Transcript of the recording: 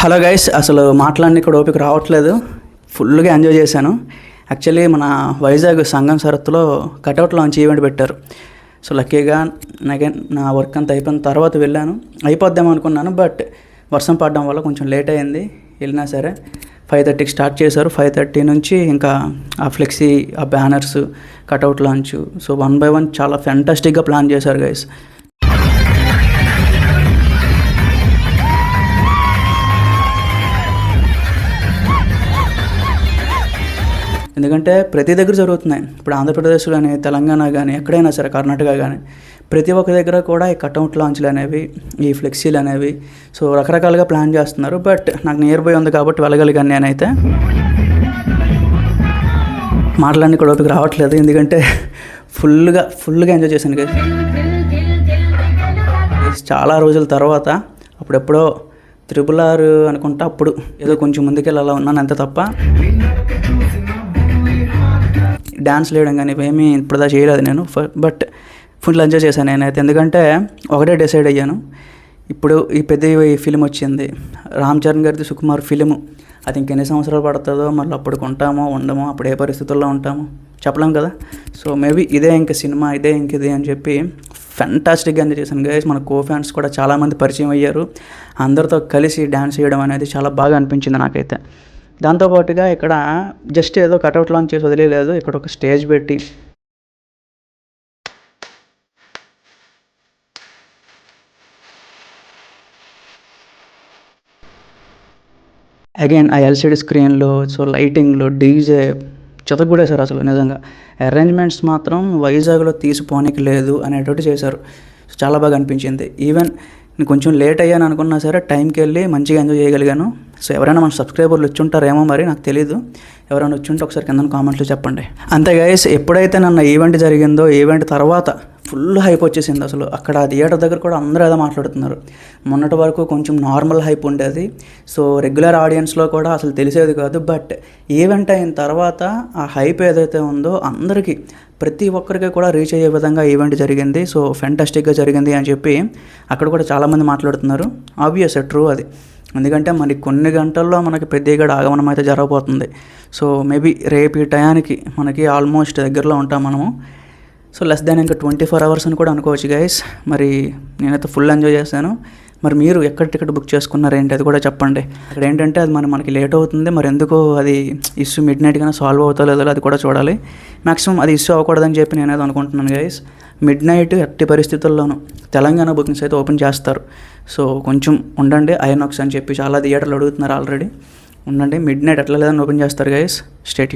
Hello guys, అసలు మాట్లాడిన ఇక్కడ ఓపిక రావట్లేదు. ఫుల్గా ఎంజాయ్ చేశాను. యాక్చువల్లీ మన వైజాగ్ సంగం సరత్తులో కటౌట్ లాంచ్ ఈవెంట్ పెట్టారు. సో లక్కీగా నా వర్క్ అంతా అయిపోయిన తర్వాత వెళ్ళాను. అయిపోద్దాం అనుకున్నాను, బట్ వర్షం పడడం వల్ల కొంచెం లేట్ అయింది. వెళ్ళినా సరే 5:30కి స్టార్ట్ చేశారు. 5:30 నుంచి ఇంకా ఆ ఫ్లెక్సీ, ఆ banners, cutout launch, so 1 by 1 చాలా ఫెంటాస్టిక్గా ప్లాన్ చేశారు గైస్. ఎందుకంటే ప్రతి దగ్గర జరుగుతున్నాయి. ఇప్పుడు ఆంధ్రప్రదేశ్ కానీ, తెలంగాణ కానీ, ఎక్కడైనా సరే, కర్ణాటక కానీ, ప్రతి ఒక్క దగ్గర కూడా ఈ కటౌట్ లాంచ్లు అనేవి, ఈ ఫ్లెక్సీలు అనేవి, సో రకరకాలుగా ప్లాన్ చేస్తున్నారు. బట్ నాకు నియర్ బై ఉంది కాబట్టి వెళ్ళగలిగాను. నేనైతే మాట్లాడిన కూడా ఓపిక రావట్లేదు, ఎందుకంటే ఫుల్గా ఎంజాయ్ చేశాను కదా. చాలా రోజుల తర్వాత అప్పుడెప్పుడో RRR అనుకుంటా, అప్పుడు ఏదో కొంచెం ముందుకెళ్ళి అలా ఉన్నాను అంతే తప్ప డ్యాన్స్ వేయడం కానీ ఏమీ ఇప్పుడుదా చేయలేదు నేను. బట్ ఫుల్ ఎంజాయ్ చేశాను నేనైతే. ఎందుకంటే ఒకటే డిసైడ్ అయ్యాను, ఇప్పుడు ఈ పెద్ద ఫిలిం వచ్చింది, రామ్ చరణ్ గారిది సుకుమార్ ఫిలిము. అది ఇంకెన్ని సంవత్సరాలు పడుతుందో, మళ్ళీ అప్పుడు ఉంటామో ఉండమో, అప్పుడు ఏ పరిస్థితుల్లో ఉంటామో చెప్పలేం కదా. సో మేబీ ఇదే ఇంక సినిమా, ఇదే ఇంకది అని చెప్పి ఫెంటాస్టిక్గా ఎంజాయ్ చేశాను గైస్. మన ఫ్యాన్స్ కూడా చాలామంది పరిచయం అయ్యారు. అందరితో కలిసి డ్యాన్స్ చేయడం అనేది చాలా బాగా అనిపించింది నాకైతే. దాంతోపాటుగా ఇక్కడ జస్ట్ ఏదో కటౌట్ లాంచ్ చేసి వదిలేదు, ఇక్కడ ఒక స్టేజ్ పెట్టి అగైన్ ఆ ఎల్సిడి స్క్రీన్లో, సో లైటింగ్లో, డీజే చెతగూడేశారు అసలు. నిజంగా అరేంజ్మెంట్స్ మాత్రం వైజాగ్లో తీసిపోనికి లేదు అనేటట్టు చేశారు. సో చాలా బాగా అనిపించింది. ఈవెన్ నేను కొంచెం లేట్ అయ్యాను అనుకున్నా సరే టైంకి వెళ్ళి మంచిగా ఎంజాయ్ చేయగలిగాను. సో ఎవరైనా మన సబ్స్క్రైబర్లు వచ్చి ఉంటారేమో, మరి నాకు తెలీదు. ఎవరైనా వచ్చి ఉంటే ఒకసారి కింద కామెంట్లో చెప్పండి. అంతే గైస్, ఎప్పుడైతే నన్న ఈవెంట్ జరిగిందో, ఈవెంట్ తర్వాత ఫుల్ హైప్ వచ్చేసింది అసలు. అక్కడ థియేటర్ దగ్గర కూడా అందరూ ఏదో మాట్లాడుతున్నారు. మొన్నటి వరకు కొంచెం నార్మల్ హైప్ ఉండేది, సో రెగ్యులర్ ఆడియన్స్లో కూడా అసలు తెలిసేది కాదు. బట్ ఈవెంట్ అయిన తర్వాత ఆ హైప్ ఏదైతే ఉందో అందరికీ, ప్రతి ఒక్కరికి కూడా రీచ్ అయ్యే విధంగా ఈవెంట్ జరిగింది. సో ఫెంటాస్టిక్గా జరిగింది అని చెప్పి అక్కడ కూడా చాలామంది మాట్లాడుతున్నారు. ఆబ్వియస్ ట్రూ అది. ఎందుకంటే మనకి కొన్ని గంటల్లో మనకి పెద్దగా ఆగమనం అయితే జరగబోతుంది. సో మేబీ రేపు ఈ టయానికి మనకి ఆల్మోస్ట్ దగ్గరలో ఉంటాం మనము. సో లెస్ దాన్ ఇంకా 24 hours అని కూడా అనుకోవచ్చు గైస్. మరి నేనైతే ఫుల్ ఎంజాయ్ చేశాను. మరి మీరు ఎక్కడ టికెట్ బుక్ చేసుకున్నారు ఏంటి, అది కూడా చెప్పండి. అక్కడ ఏంటంటే అది మనకి లేట్ అవుతుంది, మరి ఎందుకు అది ఇష్యూ మిడ్-నైట్ కానీ సాల్వ్ అవుతా లేదో అది కూడా చూడాలి. మ్యాక్సిమం అది ఇష్యూ అవ్వకూడదని చెప్పి నేనైతే అనుకుంటున్నాను గైస్. మిడ్-నైట్ ఎట్టి పరిస్థితుల్లోనూ తెలంగాణ బుకింగ్స్ అయితే ఓపెన్ చేస్తారు. సో కొంచెం ఉండండి, ఐనాక్స్ అని చెప్పి చాలా థియేటర్లు అడుగుతున్నారు ఆల్రెడీ. ఉండండి, మిడ్-నైట్ ఎట్లా లేదని ఓపెన్ చేస్తారు గైస్. Stay tuned.